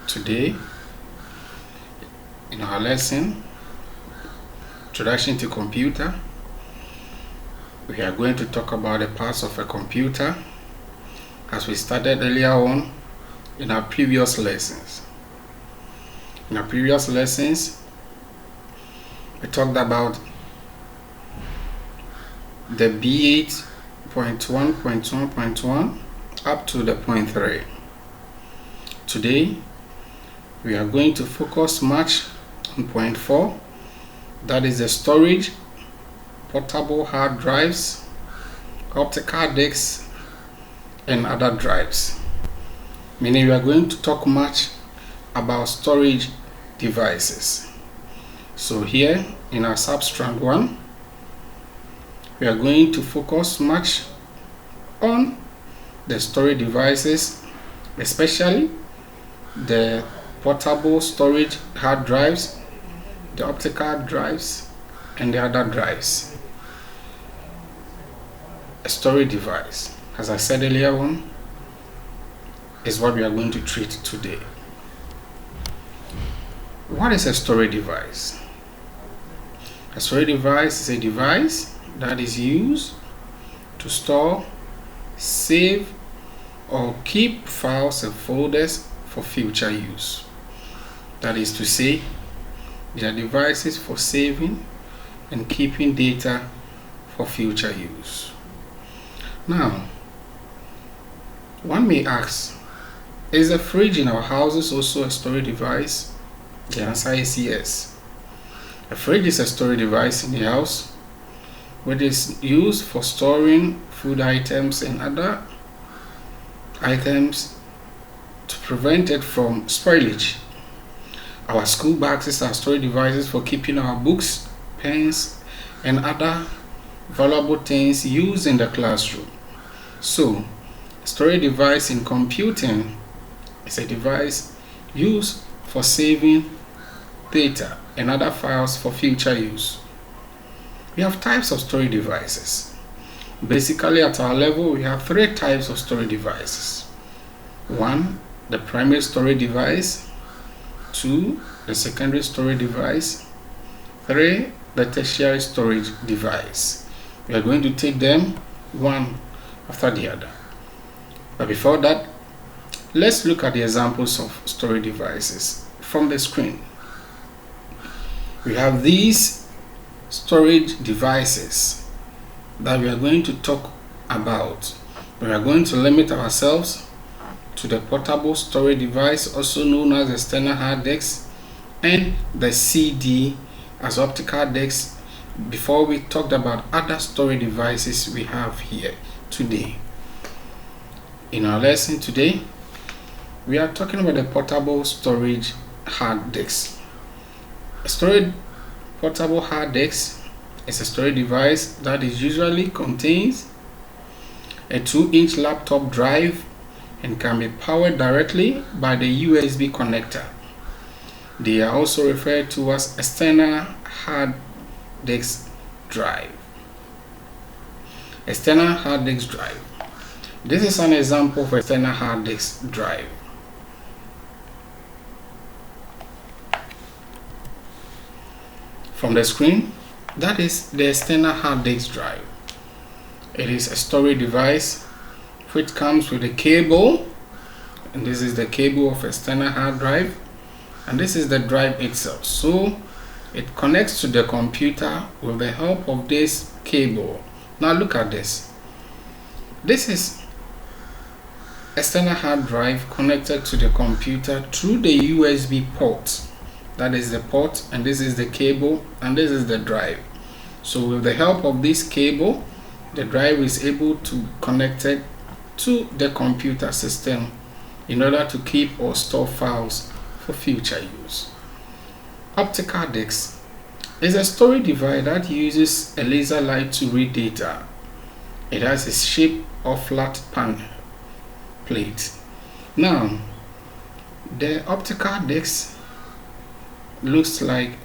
Today, in our lesson, Introduction to Computer, we are going to talk about the parts of a computer as we started earlier on in our previous lessons. In our previous lessons, we talked about the B8.1.1.1 up to the point 3. Today, we are going to focus much on point 4, that is the storage, portable hard drives, optical discs, and other drives. Meaning we are going to talk much about storage devices. So here in our substrand 1, we are going to focus much on the storage devices, especially the portable storage hard drives, the optical drives, and the other drives. A storage device, as I said earlier on, is what we are going to treat today. What is a storage device? A storage device is a device that is used to store, save, or keep files and folders for future use. That is to say, they are devices for saving and keeping data for future use. Now, one may ask, is a fridge in our houses also a storage device? The answer is yes. A fridge is a storage device in the house which is used for storing food items and other items to prevent it from spoilage. Our school bags are storage devices for keeping our books, pens, and other valuable things used in the classroom. So, a storage device in computing is a device used for saving data and other files for future use. We have types of storage devices. Basically, at our level, we have 3 types of storage devices. 1, the primary storage device. 2, the secondary storage device. 3, the tertiary storage device. We are going to take them one after the other. But before that, let's look at the examples of storage devices from the screen. We have these storage devices that we are going to talk about. We are going to limit ourselves to the portable storage device, also known as external hard disk, and the CD as optical disc, before we talked about other storage devices we have here today. In our lesson today, we are talking about the portable storage hard disk. A portable hard disk is a storage device that usually contains a 2-inch laptop drive and can be powered directly by the USB connector. They are also referred to as external hard disk drive. External hard disk drive. This is an example of external hard disk drive. From the screen, that is the external hard disk drive. It is a storage device which comes with a cable, and this is the cable of external hard drive, and this is the drive itself. So it connects to the computer with the help of this cable. Now look at this. This is external hard drive connected to the computer through the USB port. That is the port, and this is the cable, and this is the drive. So with the help of this cable, the drive is able to connect it to the computer system in order to keep or store files for future use. Optical disc is a storage device that uses a laser light to read data. It has a shape of flat panel plate. Now, the optical disc looks like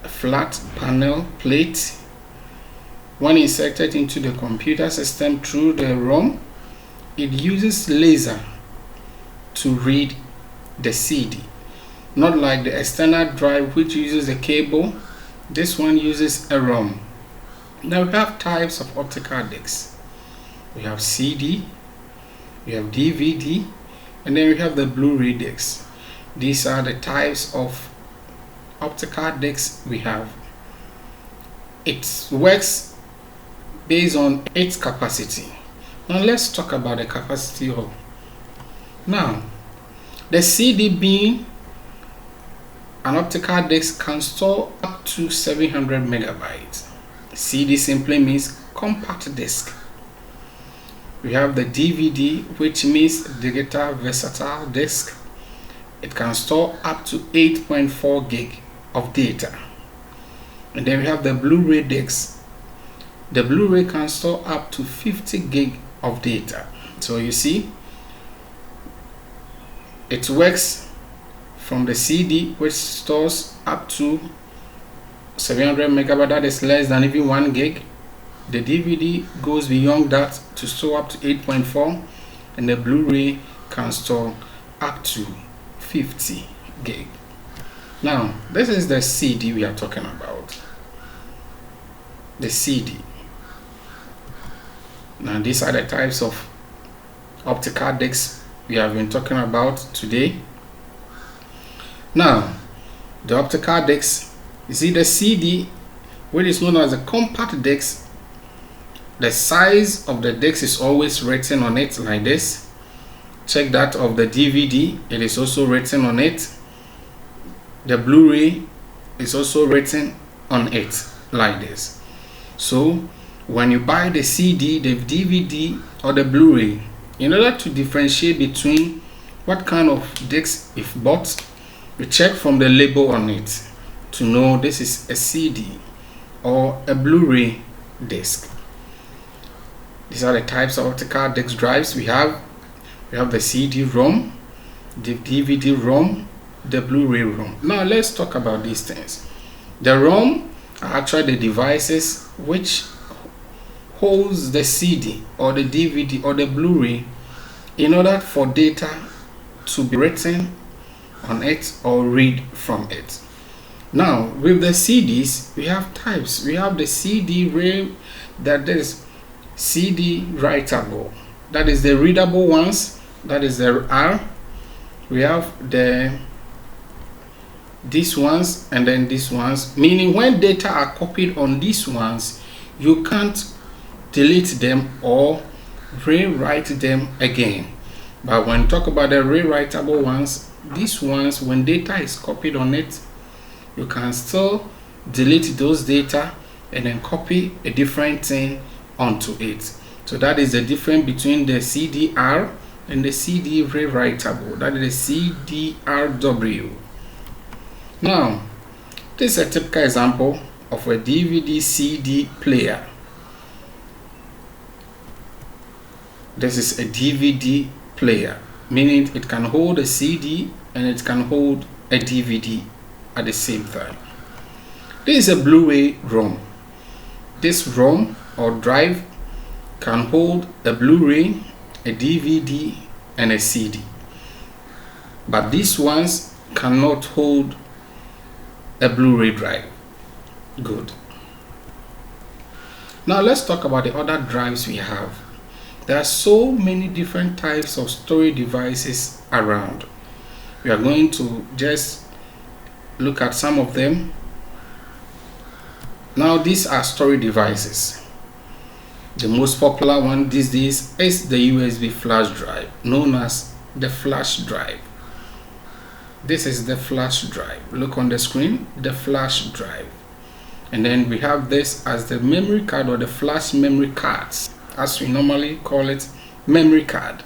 a flat panel plate. When inserted into the computer system through the ROM, it uses laser to read the CD. not like the external drive which uses a cable. This one uses a ROM. Now we have types of optical discs. We have CD, we have DVD, and then we have the Blu-ray discs. These are the types of optical discs we have. It works based on its capacity. Now let's talk about the capacity of. Now, the CD being an optical disc can store up to 700 megabytes. CD simply means compact disc. We have the DVD, which means digital versatile disc. It can store up to 8.4 gig of data. And then we have the Blu-ray disc. The Blu-ray can store up to 50 gig of data. So you see, it works from the CD, which stores up to 700 megabytes, that is less than even 1 gig. The DVD goes beyond that to store up to 8.4, and the Blu-ray can store up to 50 gig. Now, this is the CD we are talking about. The CD. Now, these are the types of optical discs we have been talking about today. Now, the optical disc, you see the CD, which is known as a compact disc, the size of the disc is always written on it like this. Check that of the DVD, it is also written on it. The Blu-ray is also written on it like this. So when you buy the CD, the DVD, or the Blu-ray, in order to differentiate between what kind of disc if bought, you check from the label on it to know this is a CD or a Blu-ray disc. These are the types of optical disc drives we have. We have the CD-ROM, the DVD-ROM, the Blu-ray ROM. Now let's talk about these things. The ROM are actually the devices which holds the CD or the DVD or the Blu-ray in order for data to be written on it or read from it. Now with the CDs we have types. We have the CD-ROM, that is CD writable, that is the readable ones, that is the R. We have these ones and then these ones, meaning when data are copied on these ones, you can't delete them or rewrite them again. But when you talk about the rewritable ones, these ones, when data is copied on it, you can still delete those data and then copy a different thing onto it. So that is the difference between the CDR and the CD rewritable, that is the CDRW. Now, this is a typical example of a DVD CD player. This is a DVD player, meaning it can hold a CD and it can hold a DVD at the same time. This is a Blu-ray ROM. This ROM or drive can hold a Blu-ray, a DVD, and a CD. But these ones cannot hold a Blu-ray drive. Good. Now let's talk about the other drives we have. There are so many different types of storage devices around. We are going to just look at some of them. Now these are storage devices. The most popular one these days is the USB flash drive, known as the flash drive. This is the flash drive. Look on the screen, the flash drive. And then we have this as the memory card or the flash memory cards, as we normally call it, memory card.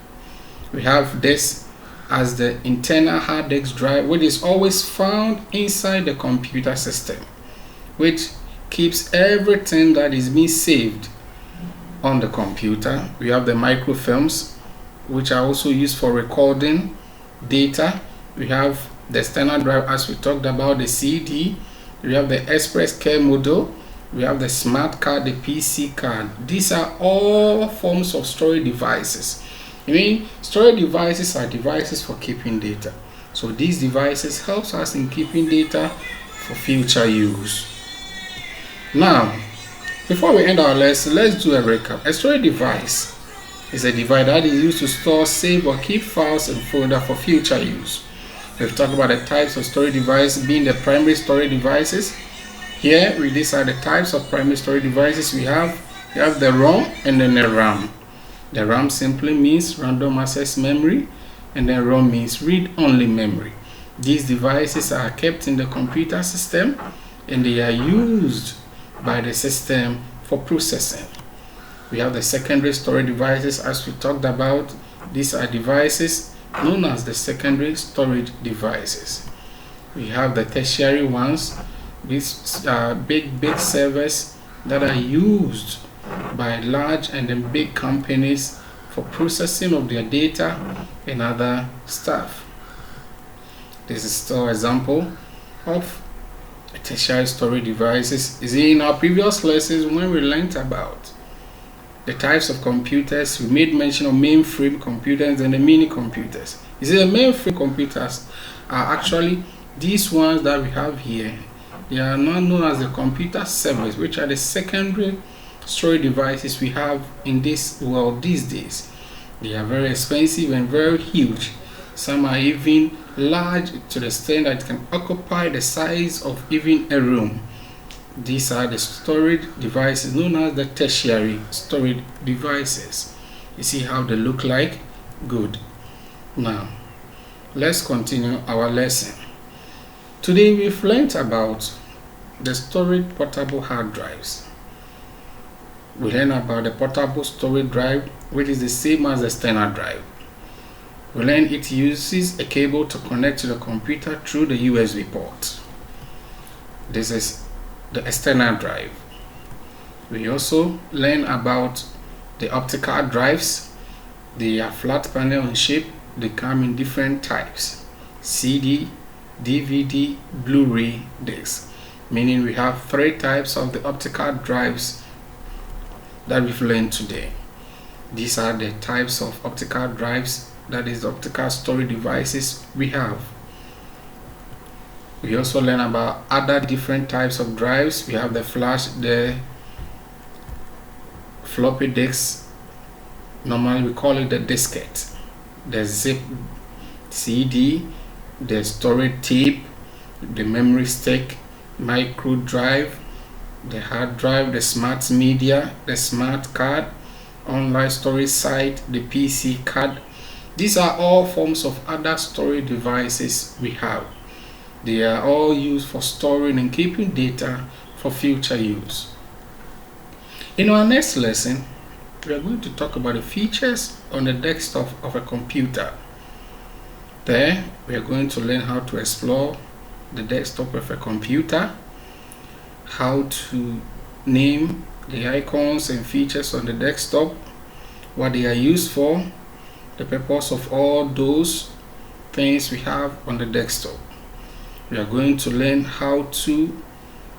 We have this as the internal hard disk drive, which is always found inside the computer system, which keeps everything that is being saved on the computer. We have the microfilms, which are also used for recording data. We have the external drive, as we talked about, the CD. We have the express care module. We have the smart card, the PC card. These are all forms of storage devices. I mean, storage devices are devices for keeping data. So these devices helps us in keeping data for future use. Now, before we end our lesson, let's do a recap. A storage device is a device that is used to store, save, or keep files and folder for future use. We've talked about the types of storage devices being the primary storage devices. Here, these are the types of primary storage devices we have. We have the ROM and then the RAM. The RAM simply means random access memory, and then ROM means read-only memory. These devices are kept in the computer system and they are used by the system for processing. We have the secondary storage devices as we talked about. These are devices known as the secondary storage devices. We have the tertiary ones. These are big servers that are used by large and then big companies for processing of their data and other stuff. This is still an example of tertiary storage devices. Is in our previous lessons when we learned about the types of computers, we made mention of mainframe computers and the mini computers. You see, the mainframe computers are actually these ones that we have here. They are now known as the computer servers, which are the secondary storage devices we have in this world these days. They are very expensive and very huge. Some are even large to the extent that it can occupy the size of even a room. These are the storage devices known as the tertiary storage devices. You see how they look like? Good. Now, let's continue our lesson. Today we've learned about the storage portable hard drives. We learn about the portable storage drive, which is the same as the external drive. We learn it uses a cable to connect to the computer through the USB port. This is the external drive. We also learn about the optical drives. They are flat panel in shape. They come in different types: CD, DVD, Blu-ray disc. Meaning we have 3 types of the optical drives that we've learned today. These are the types of optical drives, that is the optical storage devices we have. We also learn about other different types of drives. We have the flash, the floppy disks. Normally we call it the diskette, the zip CD, the storage tape, the memory stick, micro drive, the hard drive, the smart media, the smart card, online storage site, the PC card. These are all forms of other storage devices we have. They are all used for storing and keeping data for future use. In our next lesson, we are going to talk about the features on the desktop of a computer. There, we are going to learn how to explore the desktop of a computer, how to name the icons and features on the desktop, what they are used for, the purpose of all those things we have on the desktop. We are going to learn how to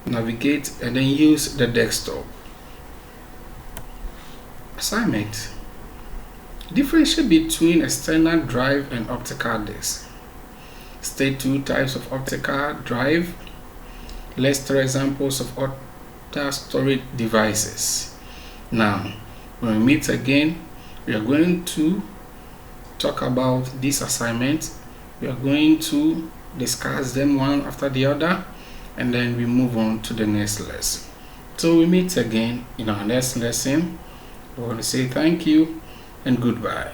navigate and then use the desktop. Assignment: differentiate between external drive and optical disk. State 2 types of optical drive. List 3 examples of other storage devices. Now, when we meet again, we are going to talk about this assignment. We are going to discuss them one after the other, and then we move on to the next lesson. So we meet again in our next lesson. I want to say thank you and goodbye.